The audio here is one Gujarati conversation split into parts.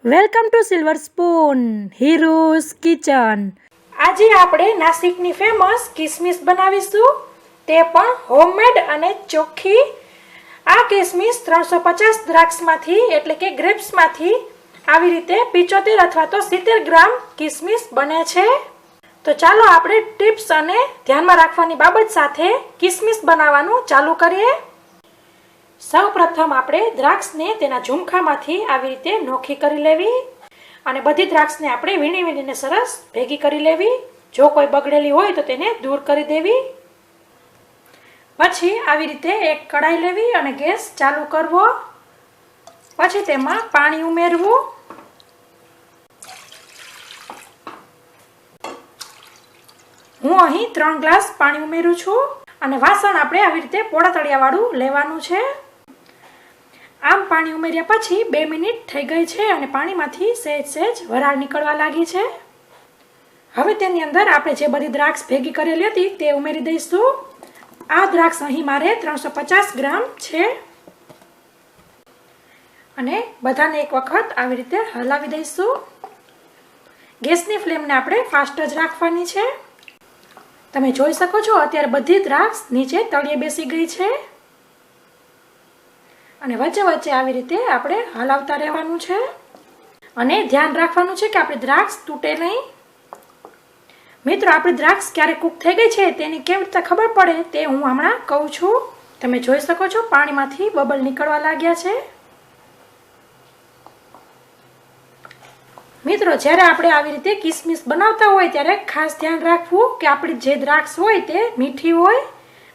Welcome to silver spoon heroes kitchen. આજે આપણે નાસિકની ફેમસ કિસમિસ બનાવીશું, તે પણ હોમમેડ અને ચોખ્ખી। આ કિસમિસ 350 દ્રાક્ષમાંથી એટલે કે ગ્રેપ્સમાંથી આવી રીતે 75 અથવા તો 70 ગ્રામ કિસમિસ બને છે। તો ચાલો આપણે ટિપ્સ અને ધ્યાનમાં રાખવાની બાબત સાથે કિસમિસ બનાવવાનું ચાલુ કરીએ। સૌપ્રથમ આપણે દ્રાક્ષને તેના ઝુમખામાંથી આવી રીતે નોખી કરી લેવી અને બધી દ્રાક્ષને આપણે વીણીને સરસ ભેગી કરી લેવી। જો કોઈ બગડેલી હોય તો તેને દૂર કરી દેવી। પછી આવી રીતે એક કઢાઈ લેવી અને ગેસ ચાલુ કરવો। પછી તેમાં પાણી ઉમેરવું। હું અહીં 3 ગ્લાસ પાણી ઉમેરું છું અને વાસણ આપણે આવી રીતે પોળા તળિયાવાળું લેવાનું છે। આમ પાણી ઉમેર્યા પછી 2 મિનિટ થઈ ગઈ છે અને પાણીમાંથી સહેજ વરાળ નીકળવા લાગી છે। હવે તેની અંદર આપણે જે બધી દ્રાક્ષ ભેગી કરેલી હતી તે ઉમેરી દઈશું। આ દ્રાક્ષ અહીં મારે 350 ગ્રામ છે અને બધાને એક વખત આવી રીતે હલાવી દઈશું। ગેસની ફ્લેમને આપણે ફાસ્ટ જ રાખવાની છે। તમે જોઈ શકો છો અત્યારે બધી દ્રાક્ષ નીચે તળિયે બેસી ગઈ છે અને વચ્ચે વચ્ચે આવી રીતે આપણે હલાવતા રહેવાનું છે અને ધ્યાન રાખવાનું છે કે આપણી દ્રાક્ષ તૂટે નહીં। મિત્રો, આપણી દ્રાક્ષ ક્યારે કૂક થઈ ગઈ છે તેની કેવી રીતે ખબર પડે તે હું હમણાં કહું છું। તમે જોઈ શકો છો પાણીમાંથી બબલ નીકળવા લાગ્યા છે। મિત્રો, જ્યારે આપણે આવી રીતે કિસમિસ બનાવતા હોય ત્યારે ખાસ ધ્યાન રાખવું કે આપણી જે દ્રાક્ષ હોય તે મીઠી હોય,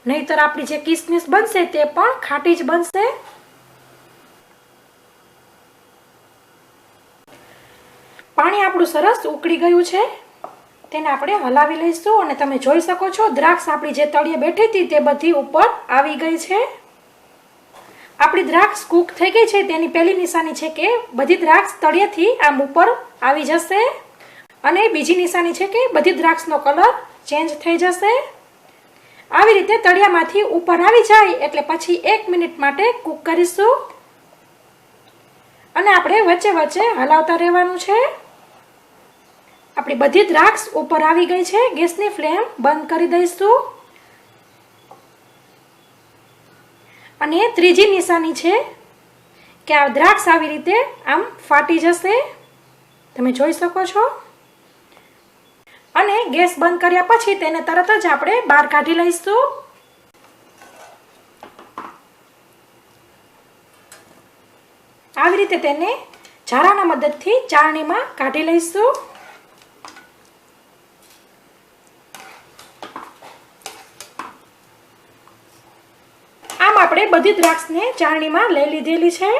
નહીતર આપણી જે કિસમિસ બનશે તે પણ ખાટી જ બનશે। પાણી આપણું સરસ ઉકળી ગયું છે, તેને આપણે હલાવી લઈશું અને તમે જોઈ શકો છો દ્રાક્ષ આપણી જે તળિયે બેઠી હતી તે બધી ઉપર આવી ગઈ છે। આપણી દ્રાક્ષ કૂક થઈ ગઈ છે તેની પહેલી નિશાની છે કે બધી દ્રાક્ષ તળિયેથી આમ ઉપર આવી જશે અને બીજી નિશાની છે કે બધી દ્રાક્ષનો કલર ચેન્જ થઈ જશે। આવી રીતે તળિયામાંથી ઉપર આવી જાય એટલે પછી 1 મિનિટ માટે કૂક કરીશું અને આપણે વચ્ચે વચ્ચે હલાવતા રહેવાનું છે। આપણી બધી દ્રાક્ષ ઉપર આવી ગઈ છે। ગેસની ફ્લેમ બંધ કરી દઈશું અને ત્રીજી નિશાની છે કે આ દ્રાક્ષ આવી રીતે આમ ફાટી જશે, તમે જોઈ શકો છો। અને ગેસ બંધ કર્યા પછી તેને તરત જ આપણે બહાર કાઢી લઈશું। આવી રીતે તેને ઝારાના મદદથી ચાળણીમાં કાઢી લઈશું। આપણે બધી દ્રાક્ષને ચાળણીમાં લઈ લીધેલી છે।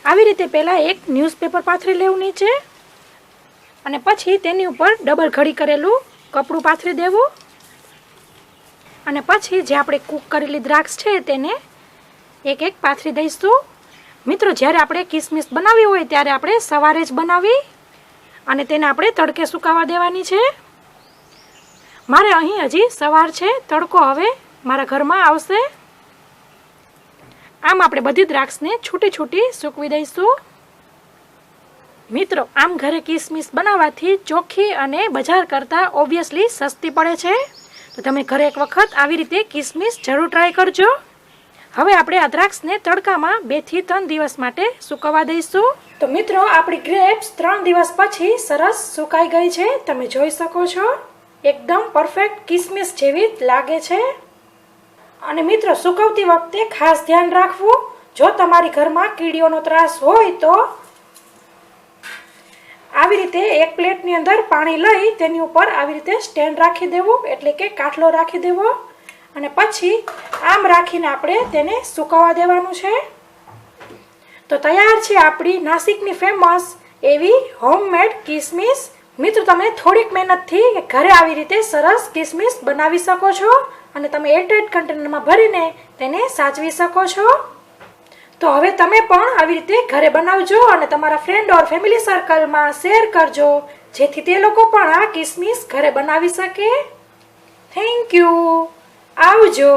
આવી રીતે પહેલા એક ન્યૂઝપેપર પાથરી લેવું નીચે અને પછી તેની ઉપર ડબલ ઘડી કરેલું કપડું પાથરી દેવું અને પછી જે આપણે કૂક કરેલી દ્રાક્ષ છે તેને એક એક પાથરી દઈશું। મિત્રો, જ્યારે આપણે કિસમિસ બનાવી હોય ત્યારે આપણે સવારે જ બનાવી અને તેને આપણે તડકે સુકાવા દેવાની છે। મારે અહીં હજી સવાર છે, તડકો હવે મારા ઘરમાં આવશે। આમ આપણે બધી દ્રાક્ષને છૂટી છૂટી સૂકવી દઈશું। મિત્રો, આમ ઘરે કિસમિસ બનાવવાથી ચોખ્ખી અને બજાર કરતાં ઓબ્વિયસલી સસ્તી પડે છે, તો તમે ઘરે એક વખત આવી રીતે કિસમિસ જરૂર ટ્રાય કરજો। હવે આપણે આ દ્રાક્ષને તડકામાં 2 થી 3 દિવસ માટે સુકવવા દઈશું। તો મિત્રો, આપણી ગ્રેપ્સ 3 દિવસ પછી સરસ સુકાઈ ગઈ છે, તમે જોઈ શકો છો એકદમ પરફેક્ટ કિસમિસ જેવી લાગે છે। અને મિત્રો, સુકવતી વખતે ખાસ ધ્યાન રાખવું, જો તમારી ઘરમાં કીડીઓનો ત્રાસ હોય તો આવી રીતે એક પ્લેટની અંદર પાણી લઈ તેની ઉપર આવી રીતે સ્ટેન્ડ રાખી દેવું, એટલે કે કાટલો રાખી દેવો અને પછી આમ રાખીને આપણે તેને સુકવવા દેવાનું છે। તો તૈયાર છે આપણી નાસિકની ફેમસ એવી હોમમેડ કિસમિસ। મિત્રો, તમે થોડીક મહેનતથી ઘરે આવી રીતે સરસ કિસમિસ બનાવી શકો છો અને તમે એરટાઇટ કન્ટેનરમાં ભરીને તેને સાચવી શકો છો। તો હવે તમે પણ આવી રીતે ઘરે બનાવજો અને તમારા ફ્રેન્ડ ઓર ફેમિલી સર્કલમાં શેર કરજો, જેથી તે લોકો પણ આ કિસમિસ ઘરે બનાવી શકે। થેન્ક યુ, આવજો।